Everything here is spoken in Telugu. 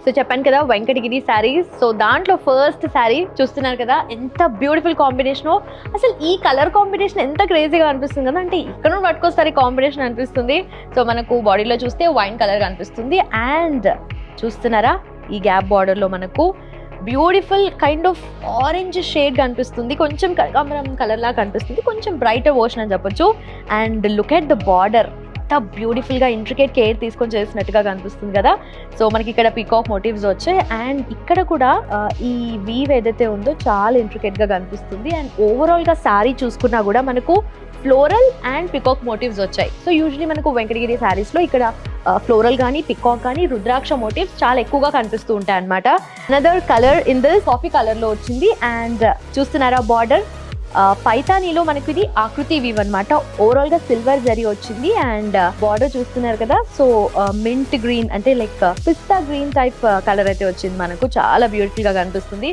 సో చెప్పాను కదా వెంకటగిరి శారీస్. సో దాంట్లో ఫస్ట్ శారీ చూస్తున్నారు కదా, ఎంత బ్యూటిఫుల్ కాంబినేషన్. అసలు ఈ కలర్ కాంబినేషన్ ఎంత క్రేజీగా అనిపిస్తుంది కదా, అంటే ఇక్కడ నుండి పట్టుకొస్తారు ఈ కాంబినేషన్ అనిపిస్తుంది. సో మనకు బాడీలో చూస్తే వైన్ కలర్ కనిపిస్తుంది. అండ్ చూస్తున్నారా, ఈ గ్యాప్ బార్డర్లో మనకు beautiful kind of orange shade కనిపిస్తుంది, కొంచెం కనకాంబరం కలర్ లా కనిపిస్తుంది, కొంచెం బ్రైటర్ వర్షన్ అని చెప్పొచ్చు. And look at the border, ఎంత బ్యూటిఫుల్గా ఇంట్రికేట్ కేర్ తీసుకొని చేసినట్టుగా కనిపిస్తుంది కదా. సో మనకి ఇక్కడ పీకాక్ మోటివ్స్ వచ్చాయి. అండ్ ఇక్కడ కూడా ఈ వీవ్ ఏదైతే ఉందో చాలా ఇంట్రికేట్గా కనిపిస్తుంది. అండ్ ఓవరాల్గా శారీ చూసుకున్నా కూడా మనకు ఫ్లోరల్ అండ్ పికాక్ మోటివ్స్ వచ్చాయి. సో యూజువలీ మనకు వెంకటగిరి శారీస్లో ఇక్కడ ఫ్లోరల్ కానీ పికాక్ కానీ రుద్రాక్ష మోటివ్స్ చాలా ఎక్కువగా కనిపిస్తూ ఉంటాయి అనమాట. Another colour in this coffee కలర్లో వచ్చింది. అండ్ చూస్తున్నారా బార్డర్, పైతానీలో మనకి ఇది ఆకృతి వీవ్ అనమాట. ఓవరాల్ గా సిల్వర్ జరీ వచ్చింది. అండ్ బార్డర్ చూస్తున్నారు కదా, సో మింట్ గ్రీన్ అంటే లైక్ పిస్తా గ్రీన్ టైప్ కలర్ అయితే వచ్చింది మనకు, చాలా బ్యూటిఫుల్ గా కనిపిస్తుంది.